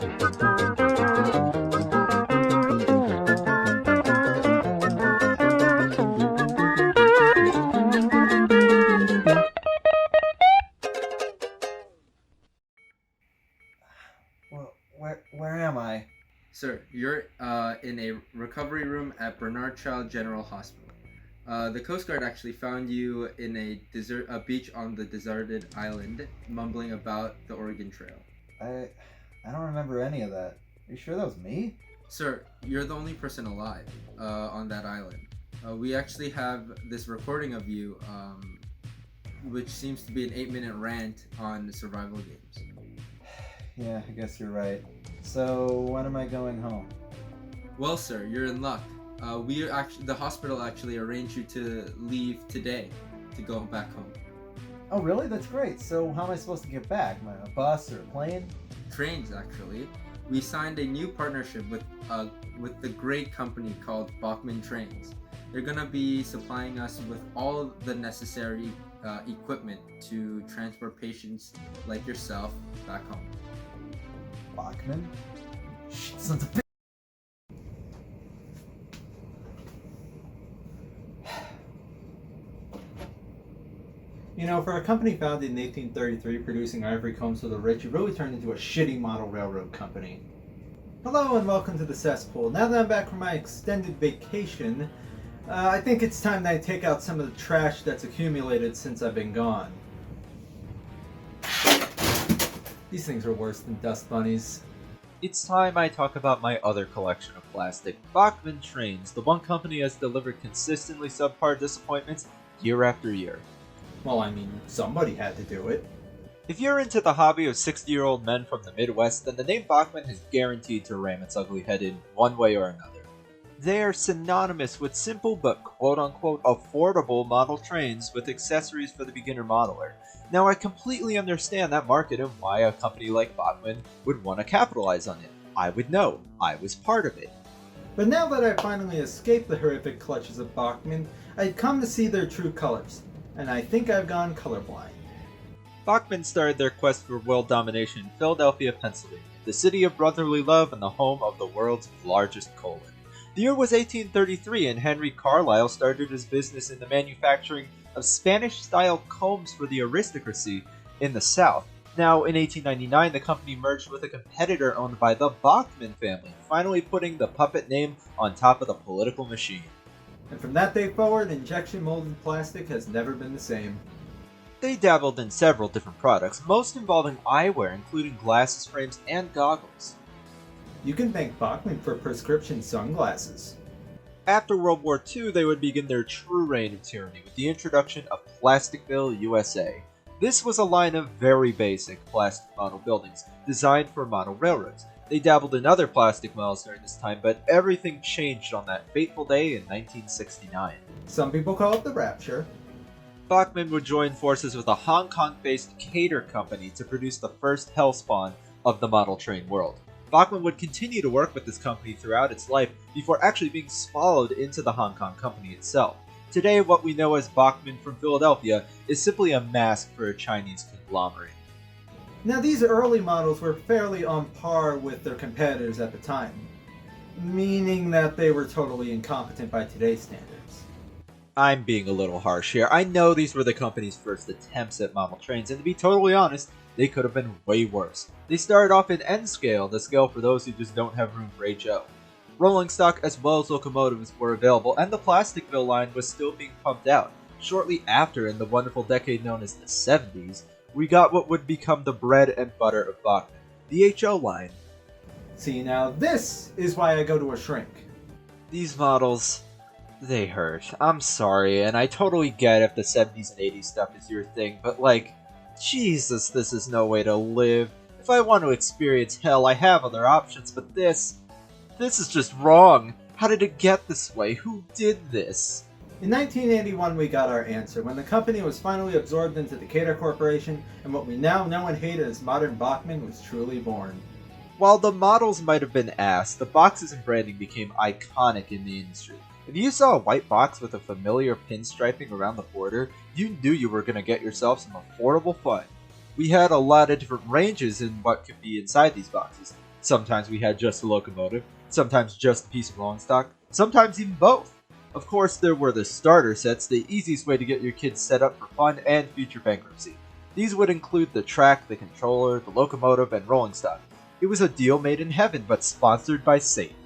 Well, where am I? Sir, you're in a recovery room at Bernard Child General Hospital. The Coast Guard actually found you in a beach on the deserted island, mumbling about the Oregon Trail. I I don't remember any of that. Are you sure that was me? Sir, you're the only person alive on that island. We actually have this recording of you, which seems to be an 8-minute rant on survival games. Yeah, I guess you're right. So when am I going home? Well, sir, you're in luck. The hospital actually arranged you to leave today to go back home. Oh, really? That's great. So how am I supposed to get back? A bus or a plane? Trains, actually. We signed a new partnership with the great company called Bachman Trains. They're gonna be supplying us with all the necessary equipment to transport patients like yourself back home. Bachman? Shit, sons of bitch. You know, for a company founded in 1833 producing ivory combs for the rich, it really turned into a shitty model railroad company. Hello and welcome to the cesspool. Now that I'm back from my extended vacation, I think it's time that I take out some of the trash that's accumulated since I've been gone. These things are worse than dust bunnies. It's time I talk about my other collection of plastic, Bachman Trains, the one company has delivered consistently subpar disappointments year after year. Well, I mean, somebody had to do it. If you're into the hobby of 60-year-old men from the Midwest, then the name Bachman is guaranteed to ram its ugly head in one way or another. They are synonymous with simple but quote-unquote affordable model trains with accessories for the beginner modeler. Now, I completely understand that market and why a company like Bachman would want to capitalize on it. I would know. I was part of it. But now that I finally escaped the horrific clutches of Bachman, I'd come to see their true colors, and I think I've gone colorblind. Bachman started their quest for world domination in Philadelphia, Pennsylvania, the city of brotherly love and the home of the world's largest colon. The year was 1833, and Henry Carlisle started his business in the manufacturing of Spanish-style combs for the aristocracy in the South. Now, in 1899, the company merged with a competitor owned by the Bachman family, finally putting the puppet name on top of the political machine. And from that day forward, injection molded plastic has never been the same. They dabbled in several different products, most involving eyewear, including glasses frames and goggles. You can thank Bachman for prescription sunglasses. After World War II, they would begin their true reign of tyranny with the introduction of Plasticville, USA. This was a line of very basic plastic model buildings, designed for model railroads. They dabbled in other plastic models during this time, but everything changed on that fateful day in 1969. Some people call it the Rapture. Bachman would join forces with a Hong Kong-based Cater company to produce the first hellspawn of the model train world. Bachman would continue to work with this company throughout its life before actually being swallowed into the Hong Kong company itself. Today, what we know as Bachman from Philadelphia is simply a mask for a Chinese conglomerate. Now, these early models were fairly on par with their competitors at the time, meaning that they were totally incompetent by today's standards. I'm being a little harsh here. I know these were the company's first attempts at model trains, and to be totally honest, they could have been way worse. They started off in N scale, the scale for those who just don't have room for HO. Rolling stock as well as locomotives were available, and the Plasticville line was still being pumped out. Shortly after, in the wonderful decade known as the 70s, we got what would become the bread and butter of Bachman, the HO line. See, now this is why I go to a shrink. These models, they hurt. I'm sorry, and I totally get if the 70s and 80s stuff is your thing, but like, Jesus, this is no way to live. If I want to experience hell, I have other options, but this is just wrong. How did it get this way? Who did this? In 1981, we got our answer, when the company was finally absorbed into the Cater Corporation, and what we now know and hate as modern Bachman was truly born. While the models might have been ass, the boxes and branding became iconic in the industry. If you saw a white box with a familiar pinstriping around the border, you knew you were going to get yourself some affordable fun. We had a lot of different ranges in what could be inside these boxes. Sometimes we had just a locomotive, sometimes just a piece of rolling stock, sometimes even both. Of course, there were the starter sets, the easiest way to get your kids set up for fun and future bankruptcy. These would include the track, the controller, the locomotive, and rolling stock. It was a deal made in heaven, but sponsored by Satan.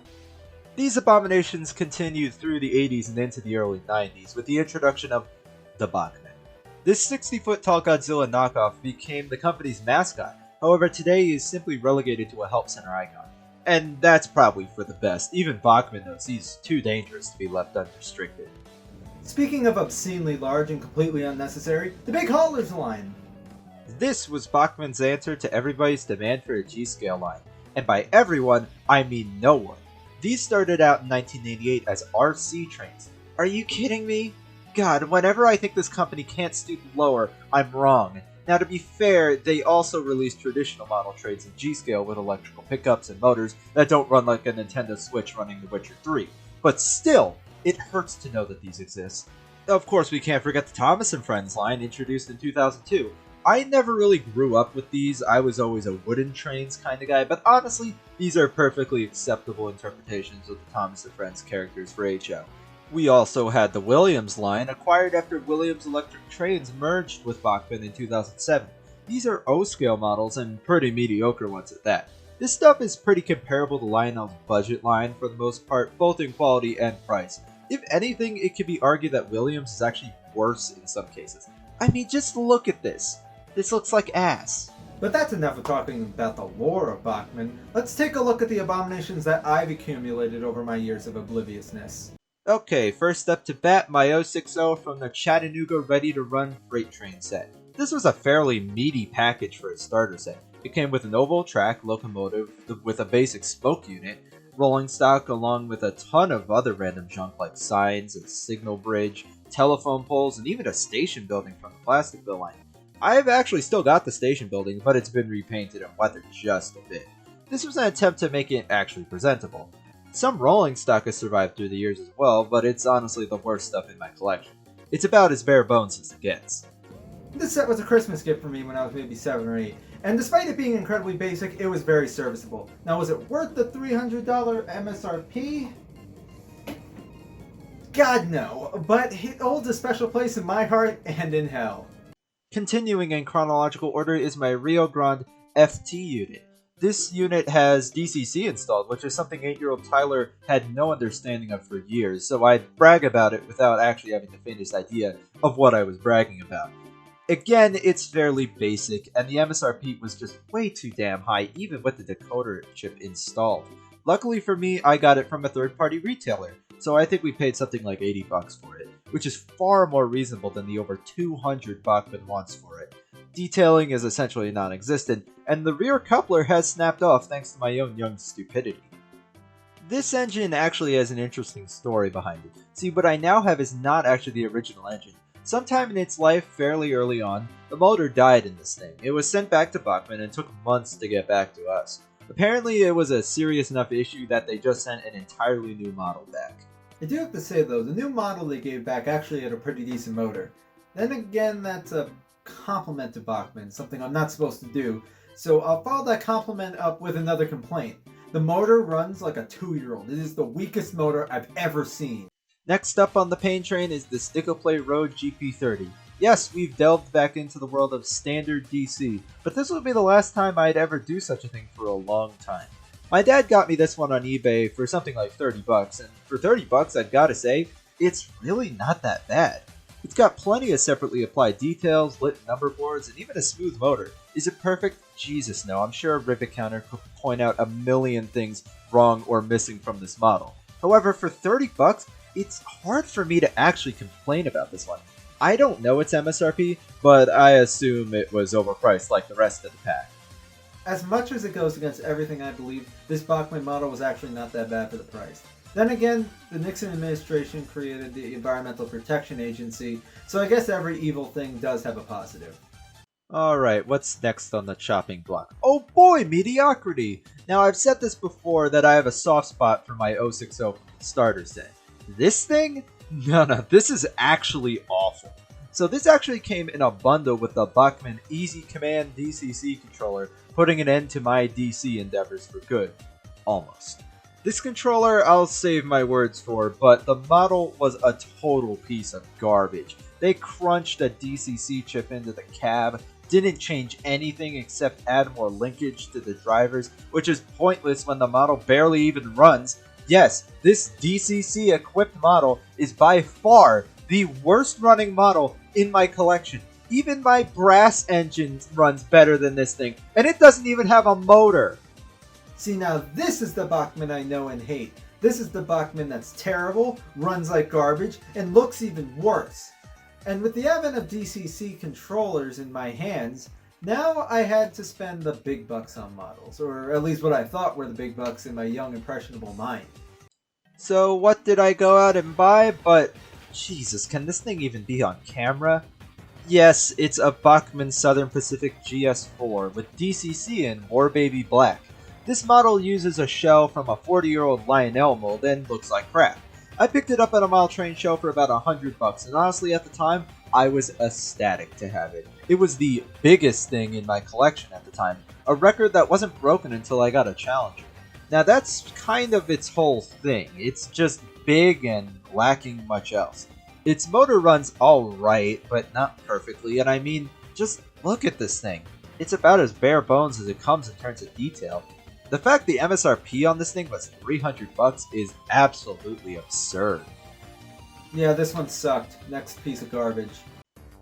These abominations continued through the 80s and into the early 90s with the introduction of the Bachman. This 60-foot tall Godzilla knockoff became the company's mascot, however today he is simply relegated to a help center icon. And that's probably for the best. Even Bachman knows he's too dangerous to be left unrestricted. Speaking of obscenely large and completely unnecessary, the Big Haulers line. This was Bachman's answer to everybody's demand for a G-scale line. And by everyone, I mean no one. These started out in 1988 as RC trains. Are you kidding me? God, whenever I think this company can't stoop lower, I'm wrong. Now to be fair, they also released traditional model trains in G-scale with electrical pickups and motors that don't run like a Nintendo Switch running The Witcher 3. But still, it hurts to know that these exist. Of course, we can't forget the Thomas & Friends line introduced in 2002. I never really grew up with these, I was always a wooden trains kind of guy, but honestly, these are perfectly acceptable interpretations of the Thomas & Friends characters for HO. We also had the Williams line, acquired after Williams Electric Trains merged with Bachmann in 2007. These are O-scale models and pretty mediocre ones at that. This stuff is pretty comparable to Lionel's budget line for the most part, both in quality and price. If anything, it could be argued that Williams is actually worse in some cases. I mean, just look at this. This looks like ass. But that's enough of talking about the lore of Bachmann. Let's take a look at the abominations that I've accumulated over my years of obliviousness. Okay, first up to bat, my 060 from the Chattanooga Ready to Run freight train set. This was a fairly meaty package for a starter set. It came with an oval track, locomotive with a basic spoke unit, rolling stock along with a ton of other random junk like signs, a signal bridge, telephone poles, and even a station building from the Plasticville line. I've actually still got the station building, but it's been repainted and weathered just a bit. This was an attempt to make it actually presentable. Some rolling stock has survived through the years as well, but it's honestly the worst stuff in my collection. It's about as bare bones as it gets. This set was a Christmas gift for me when I was maybe 7 or 8, and despite it being incredibly basic, it was very serviceable. Now, was it worth the $300 MSRP? God no, but it holds a special place in my heart and in hell. Continuing in chronological order is my Rio Grande FT unit. This unit has DCC installed, which is something 8-year-old Tyler had no understanding of for years, so I'd brag about it without actually having the faintest idea of what I was bragging about. Again, it's fairly basic, and the MSRP was just way too damn high, even with the decoder chip installed. Luckily for me, I got it from a third-party retailer, so I think we paid something like $80 for it, which is far more reasonable than the over $200 Bachmann wants for it. Detailing is essentially non-existent, and the rear coupler has snapped off thanks to my own young stupidity. This engine actually has an interesting story behind it. See, what I now have is not actually the original engine. Sometime in its life, fairly early on, the motor died in this thing. It was sent back to Bachmann and took months to get back to us. Apparently it was a serious enough issue that they just sent an entirely new model back. I do have to say though, the new model they gave back actually had a pretty decent motor. Then again, that's a compliment to Bachmann, something I'm not supposed to do, so I'll follow that compliment up with another complaint. The motor runs like a 2-year-old. It is the weakest motor I've ever seen. Next up on the pain train is the Stickleplay Road GP30. Yes, we've delved back into the world of standard DC, but this would be the last time I'd ever do such a thing for a long time. My dad got me this one on eBay for something like $30, and for $30 I've gotta say, it's really not that bad. It's got plenty of separately applied details, lit number boards, and even a smooth motor. Is it perfect? Jesus no, I'm sure a rivet counter could point out a million things wrong or missing from this model. However, for $30, it's hard for me to actually complain about this one. I don't know its MSRP, but I assume it was overpriced like the rest of the pack. As much as it goes against everything I believe, this Bachmann model was actually not that bad for the price. Then again, the Nixon administration created the Environmental Protection Agency, so I guess every evil thing does have a positive. Alright, what's next on the chopping block? Oh boy, mediocrity! Now I've said this before that I have a soft spot for my 060 starter set. This thing? No, this is actually awful. So this actually came in a bundle with the Bachmann Easy Command DCC controller putting an end to my DC endeavors for good. Almost. This controller I'll save my words for, but the model was a total piece of garbage. They crunched a DCC chip into the cab, didn't change anything except add more linkage to the drivers, which is pointless when the model barely even runs. Yes, this DCC equipped model is by far the worst running model in my collection. Even my brass engine runs better than this thing, and it doesn't even have a motor. See, now this is the Bachmann I know and hate. This is the Bachmann that's terrible, runs like garbage, and looks even worse. And with the advent of DCC controllers in my hands, now I had to spend the big bucks on models, or at least what I thought were the big bucks in my young impressionable mind. So what did I go out and buy? But Jesus, can this thing even be on camera? Yes, it's a Bachmann Southern Pacific GS4 with DCC in War Baby Black. This model uses a shell from a 40-year-old Lionel mold and looks like crap. I picked it up at a mile train show for about $100, and honestly at the time, I was ecstatic to have it. It was the biggest thing in my collection at the time, a record that wasn't broken until I got a Challenger. Now that's kind of its whole thing, it's just big and lacking much else. Its motor runs alright, but not perfectly, and I mean, just look at this thing. It's about as bare bones as it comes in terms of detail. The fact the MSRP on this thing was $300 is absolutely absurd. Yeah, this one sucked. Next piece of garbage.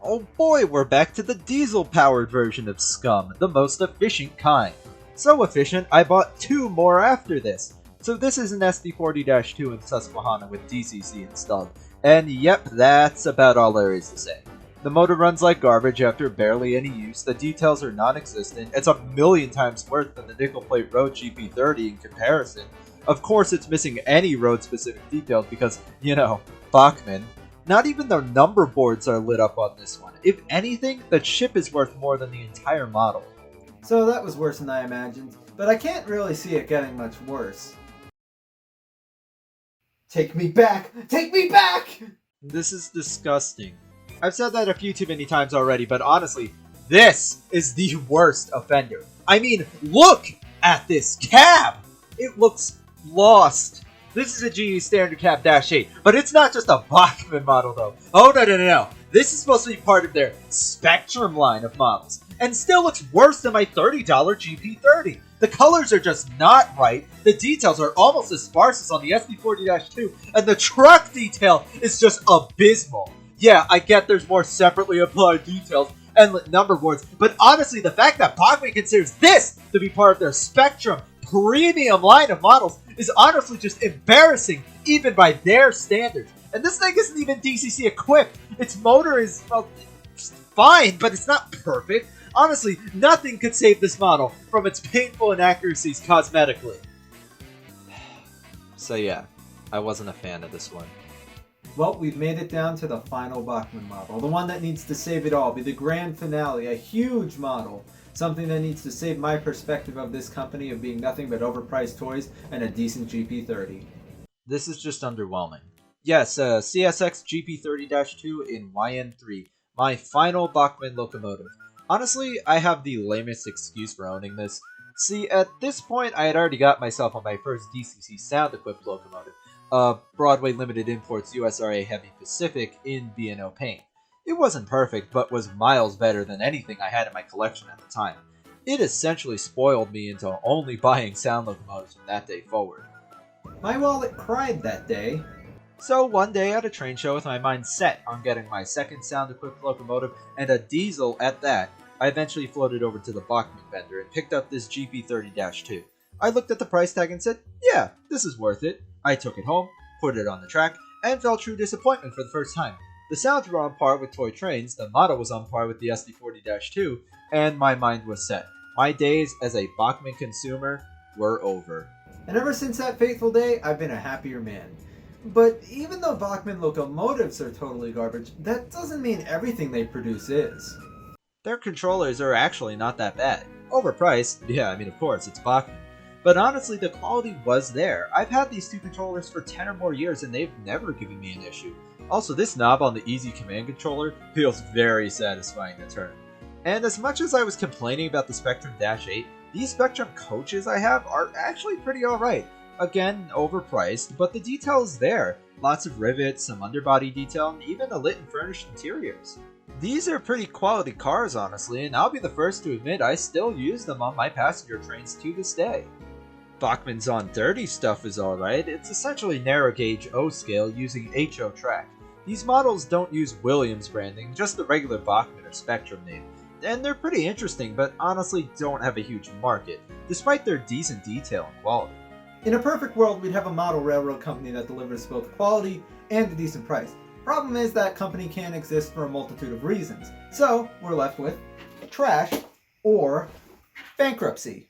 Oh boy, we're back to the diesel-powered version of Scum, the most efficient kind. So efficient, I bought 2 more after this. So this is an SD40-2 in Susquehanna with DCC installed. And yep, that's about all there is to say. The motor runs like garbage after barely any use, the details are non-existent, it's a million times worse than the nickel plate Road GP30 in comparison. Of course it's missing any road-specific details because, you know, Bachmann. Not even the number boards are lit up on this one. If anything, the chip is worth more than the entire model. So that was worse than I imagined, but I can't really see it getting much worse. Take me back! Take me back! This is disgusting. I've said that a few too many times already, but honestly, this is the worst offender. I mean, look at this cab! It looks lost. This is a GE Standard Cab Dash 8, but it's not just a Bachmann model though. Oh no. This is supposed to be part of their Spectrum line of models, and still looks worse than my $30 GP30. The colors are just not right, the details are almost as sparse as on the SD40-2, and the truck detail is just abysmal. Yeah, I get there's more separately applied details and number boards, but honestly, the fact that Bachmann considers this to be part of their Spectrum premium line of models is honestly just embarrassing, even by their standards. And this thing isn't even DCC equipped. Its motor is, well, it's fine, but it's not perfect. Honestly, nothing could save this model from its painful inaccuracies cosmetically. So yeah, I wasn't a fan of this one. Well, we've made it down to the final Bachmann model. The one that needs to save it all, be the grand finale, a huge model. Something that needs to save my perspective of this company of being nothing but overpriced toys and a decent GP30. This is just underwhelming. Yes, CSX GP30-2 in YN3, my final Bachmann locomotive. Honestly, I have the lamest excuse for owning this. See, at this point, I had already got myself on my first DCC sound-equipped locomotive, Broadway Limited Imports USRA Heavy Pacific in B&O paint. It wasn't perfect, but was miles better than anything I had in my collection at the time. It essentially spoiled me into only buying sound locomotives from that day forward. My wallet cried that day. So one day at a train show with my mind set on getting my second sound-equipped locomotive and a diesel at that, I eventually floated over to the Bachmann vendor and picked up this GP30-2. I looked at the price tag and said, yeah, this is worth it. I took it home, put it on the track, and felt true disappointment for the first time. The sounds were on par with toy trains, the model was on par with the SD40-2, and my mind was set. My days as a Bachmann consumer were over. And ever since that fateful day, I've been a happier man. But even though Bachmann locomotives are totally garbage, that doesn't mean everything they produce is. Their controllers are actually not that bad. Overpriced, yeah, I mean of course, it's Bachmann. But honestly, the quality was there. I've had these two controllers for 10 or more years and they've never given me an issue. Also, this knob on the Easy Command controller feels very satisfying to turn. And as much as I was complaining about the Spectrum Dash 8, These Spectrum coaches I have are actually pretty alright. Again, overpriced, but the detail is there. Lots of rivets, some underbody detail, and even a lit and furnished interiors. These are pretty quality cars, honestly, and I'll be the first to admit I still use them on my passenger trains to this day. Bachmann's on dirty stuff is alright. It's essentially narrow gauge O scale using HO track. These models don't use Williams branding, just the regular Bachmann or Spectrum name. And they're pretty interesting, but honestly don't have a huge market, despite their decent detail and quality. In a perfect world, we'd have a model railroad company that delivers both quality and a decent price. Problem is that company can't exist for a multitude of reasons. So we're left with trash or bankruptcy.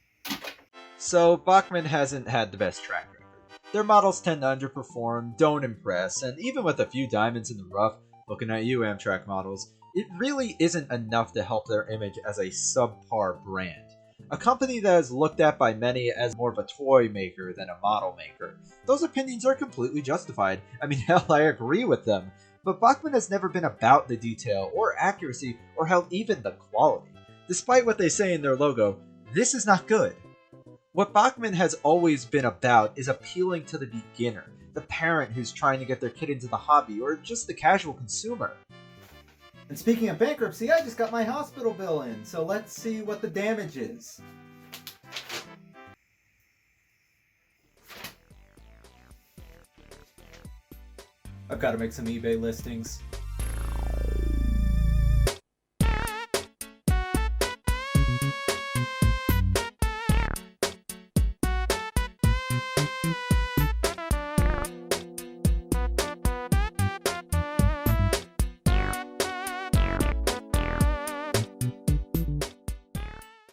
So Bachmann hasn't had the best track record. Their models tend to underperform, don't impress, and even with a few diamonds in the rough, looking at you Amtrak models, it really isn't enough to help their image as a subpar brand. A company that is looked at by many as more of a toy maker than a model maker. Those opinions are completely justified. I mean, hell, I agree with them. But Bachmann has never been about the detail or accuracy or hell, even the quality. Despite what they say in their logo, this is not good. What Bachmann has always been about is appealing to the beginner, the parent who's trying to get their kid into the hobby, or just the casual consumer. And speaking of bankruptcy, I just got my hospital bill in, so let's see what the damage is. I've got to make some eBay listings.